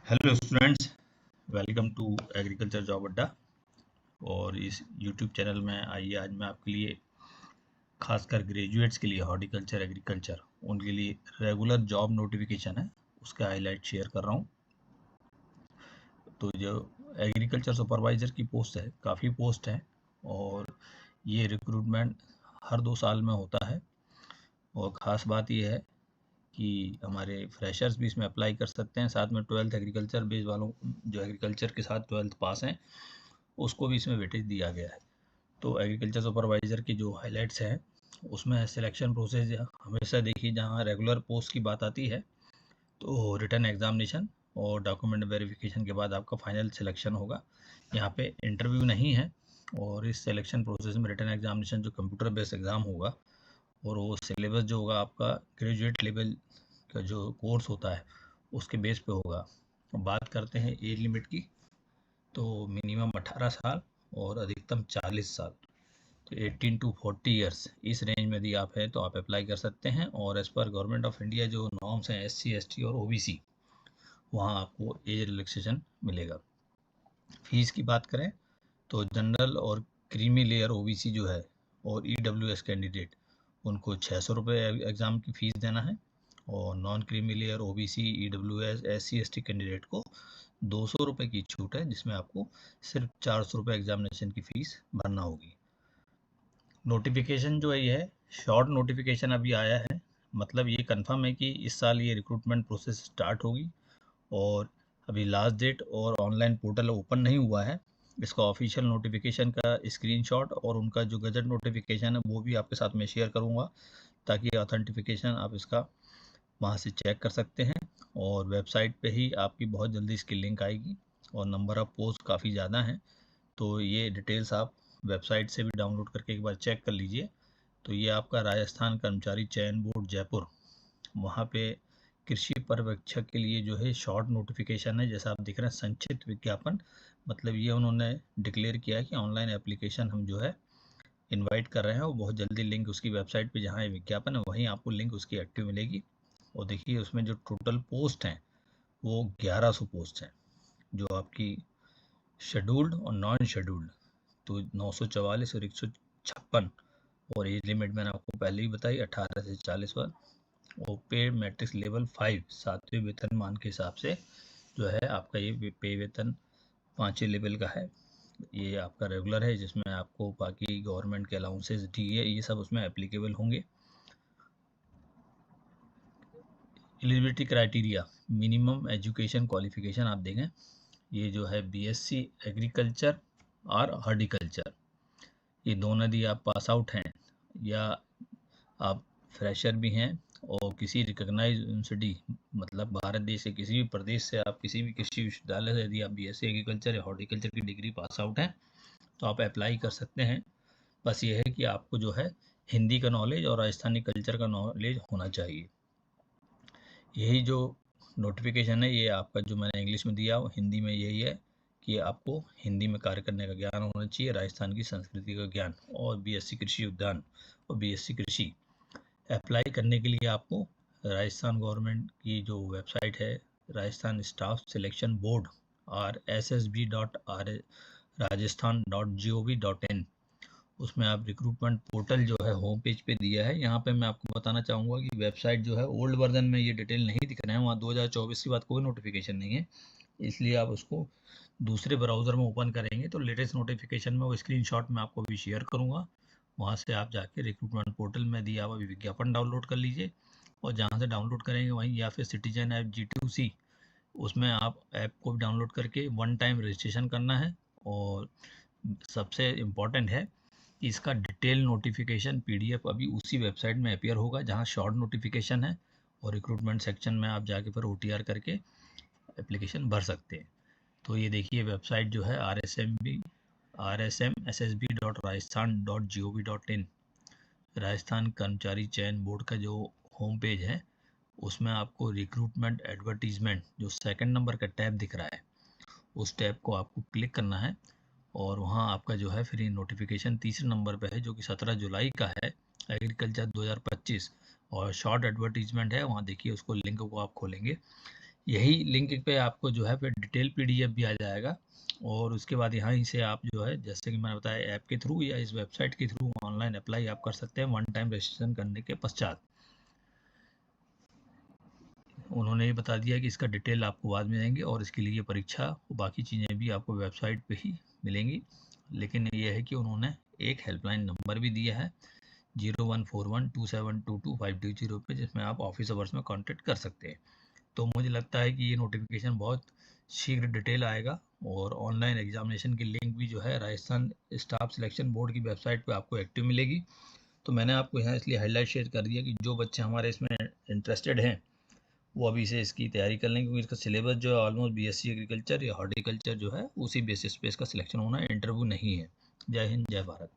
Hello students, welcome to agriculture job Adda. और इस YouTube channel में आइए, आज मैं आपके लिए खासकर ग्रेजुएट्स के लिए हॉर्टिकल्चर एग्रीकल्चर उनके लिए रेगुलर जॉब नोटिफिकेशन है उसका हाईलाइट शेयर कर रहा हूँ। तो जो एग्रीकल्चर सुपरवाइज़र की पोस्ट है, काफ़ी पोस्ट है और ये रिक्रूटमेंट हर 2 साल में होता है। और ख़ास बात यह है कि हमारे फ्रेशर्स भी इसमें अप्लाई कर सकते हैं, साथ में 12th एग्रीकल्चर बेस वालों जो एग्रीकल्चर के साथ 12th पास हैं उसको भी इसमें वेटेज दिया गया है। तो एग्रीकल्चर सुपरवाइज़र की जो हाइलाइट्स हैं उसमें सिलेक्शन प्रोसेस हमेशा देखिए, जहाँ रेगुलर पोस्ट की बात आती है तो रिटन एग्जामिनेशन और डॉक्यूमेंट वेरिफिकेशन के बाद आपका फाइनल सिलेक्शन होगा। यहाँ पे इंटरव्यू नहीं है। और इस सिलेक्शन प्रोसेस में रिटन एग्जामिनेशन जो कंप्यूटर बेस्ड एग्ज़ाम होगा और वो सिलेबस जो होगा आपका ग्रेजुएट लेवल का जो कोर्स होता है उसके बेस पे होगा। बात करते हैं एज लिमिट की, तो मिनिमम 18 साल और अधिकतम 40 साल, तो 18 टू 40 ईयर्स इस रेंज में यदि आप हैं तो आप अप्लाई कर सकते हैं। और as per government of India जो नॉर्म्स हैं SC ST और OBC, वहाँ आपको एज रिलैक्सेशन मिलेगा। फीस की बात करें तो जनरल और क्रीमी लेयर OBC जो है और EWS कैंडिडेट उनको 600 रुपये एग्ज़ाम की फ़ीस देना है। और non creamy layer OBC EWS SC ST candidate को 200 रुपये की छूट है, जिसमें आपको सिर्फ 400 रुपये एग्जामिनेशन की फ़ीस भरना होगी। नोटिफिकेशन जो है ये है शॉर्ट नोटिफिकेशन अभी आया है, मतलब ये कंफर्म है कि इस साल ये रिक्रूटमेंट प्रोसेस स्टार्ट होगी। और अभी लास्ट डेट और ऑनलाइन पोर्टल ओपन नहीं हुआ है। इसका ऑफिशियल नोटिफिकेशन का स्क्रीनशॉट और उनका जो गजट नोटिफिकेशन है वो भी आपके साथ में शेयर करूँगा, ताकि ऑथेंटिफिकेशन आप इसका वहाँ से चेक कर सकते हैं। और वेबसाइट पे ही आपकी बहुत जल्दी इसकी लिंक आएगी और नंबर ऑफ़ पोस्ट काफ़ी ज़्यादा हैं, तो ये डिटेल्स आप वेबसाइट से भी डाउनलोड करके एक बार चेक कर लीजिए। तो ये आपका राजस्थान कर्मचारी चयन बोर्ड जयपुर, वहाँ पे कृषि पर्यवेक्षक के लिए जो है शॉर्ट नोटिफिकेशन है, जैसा आप दिख रहे हैं संक्षिप्त विज्ञापन, मतलब ये उन्होंने डिक्लेयर किया कि ऑनलाइन एप्लीकेशन हम जो है इनवाइट कर रहे हैं। और बहुत जल्दी लिंक उसकी वेबसाइट पे जहाँ ये विज्ञापन है वहीं आपको लिंक उसकी एक्टिव मिलेगी। और देखिए उसमें जो टोटल पोस्ट हैं वो 1100 पोस्ट हैं, जो आपकी शेड्यूल्ड और नॉन शेड्यूल्ड, तो 944 और 156। और एज लिमिट मैंने आपको पहले ही बताई 18 से 40 वर्ष। और पे मैट्रिक्स लेवल 5 7वें वेतनमान के हिसाब से जो है आपका ये पे वेतन 5वें लेवल का है। ये आपका रेगुलर है, जिसमें आपको बाकी गवर्नमेंट के अलाउंसेस DA ये सब उसमें एप्लीकेबल होंगे। Eligibility criteria, minimum education qualification आप देखें, ये जो है BSc एग्रीकल्चर और हॉर्टिकल्चर, ये दोनों यदि आप पास आउट हैं या आप फ्रेशर भी हैं और किसी रिकॉग्नाइज यूनिवर्सिटी, मतलब भारत देश के किसी भी प्रदेश से आप किसी भी कृषि विश्वविद्यालय से यदि आप BSc एग्रीकल्चर या हॉर्टिकल्चर की डिग्री पास आउट हैं तो आप अप्लाई कर सकते हैं। बस ये है कि आपको जो है हिंदी का नॉलेज और राजस्थानी कल्चर का नॉलेज होना चाहिए। यही जो नोटिफिकेशन है ये आपका जो मैंने इंग्लिश में दिया वो हिंदी में यही है कि आपको हिंदी में कार्य करने का ज्ञान होना चाहिए, राजस्थान की संस्कृति का ज्ञान, और BSc कृषि उद्यान और BSc कृषि। अप्लाई करने के लिए आपको राजस्थान गवर्नमेंट की जो वेबसाइट है, Rajasthan staff selection board RSSB.rajasthan.gov.in, उसमें आप रिक्रूटमेंट पोर्टल जो है होम पेज पे दिया है। यहाँ पे मैं आपको बताना चाहूँगा कि वेबसाइट जो है ओल्ड वर्जन में ये डिटेल नहीं दिख रहे हैं, वहाँ 2024 के बाद कोई नोटिफिकेशन नहीं है, इसलिए आप उसको दूसरे ब्राउज़र में ओपन करेंगे तो लेटेस्ट नोटिफिकेशन में वो स्क्रीनशॉट मैं आपको भी शेयर करूँगा। वहाँ से आप जाके रिक्रूटमेंट पोर्टल में दिया हुआ विज्ञापन डाउनलोड कर लीजिए, और जहाँ से डाउनलोड करेंगे वहीं, या फिर सिटीजन ऐप G2C, उसमें आप ऐप को डाउनलोड करके 1 टाइम रजिस्ट्रेशन करना है। और सबसे इम्पॉर्टेंट है कि इसका डिटेल नोटिफिकेशन PDF अभी उसी वेबसाइट में अपीयर होगा जहाँ शॉर्ट नोटिफिकेशन है, और रिक्रूटमेंट सेक्शन में आप जाके फिर OTR करके एप्लीकेशन भर सकते हैं। तो ये देखिए वेबसाइट जो है RSMSSB.rajasthan.gov.in, राजस्थान कर्मचारी चयन बोर्ड का जो होम पेज है उसमें आपको रिक्रूटमेंट एडवर्टीजमेंट जो 2nd नंबर का टैब दिख रहा है उस टैब को आपको क्लिक करना है। और वहाँ आपका जो है फ्री नोटिफिकेशन 3रे नंबर पे है जो कि 17 जुलाई का है, एग्रीकल्चर 2025, और शॉर्ट एडवर्टीजमेंट है वहाँ देखिए, उसको लिंक को आप खोलेंगे, यही लिंक पे आपको जो है फिर डिटेल PDF भी आ जाएगा, और उसके बाद यहाँ से आप जो है जैसे कि मैंने बताया ऐप के थ्रू या इस वेबसाइट के थ्रू ऑनलाइन अप्लाई आप कर सकते हैं 1 टाइम रजिस्ट्रेशन करने के पश्चात। उन्होंने ये बता दिया कि इसका डिटेल आपको बाद में आएंगे, और इसके लिए परीक्षा और बाकी चीज़ें भी आपको वेबसाइट पे ही मिलेंगी। लेकिन ये है कि उन्होंने एक हेल्पलाइन नंबर भी दिया है 014127222520 पे, जिसमें आप ऑफिस आवर्स में कांटेक्ट कर सकते हैं। तो मुझे लगता है कि ये नोटिफिकेशन बहुत शीघ्र डिटेल आएगा, और ऑनलाइन एग्जामिनेशन की लिंक भी जो है राजस्थान स्टाफ सिलेक्शन बोर्ड की वेबसाइट पे आपको एक्टिव मिलेगी। तो मैंने आपको यहाँ इसलिए हाईलाइट शेयर कर दिया कि जो बच्चे हमारे इसमें इंटरेस्टेड हैं वो अभी से इसकी तैयारी कर लें, क्योंकि इसका सिलेबस जो है ऑलमोस्ट BSc एग्रीकल्चर या हॉर्टिकल्चर जो है उसी बेसिस पे इसका सिलेक्शन होना है, इंटरव्यू नहीं है। जय हिंद, जय भारत।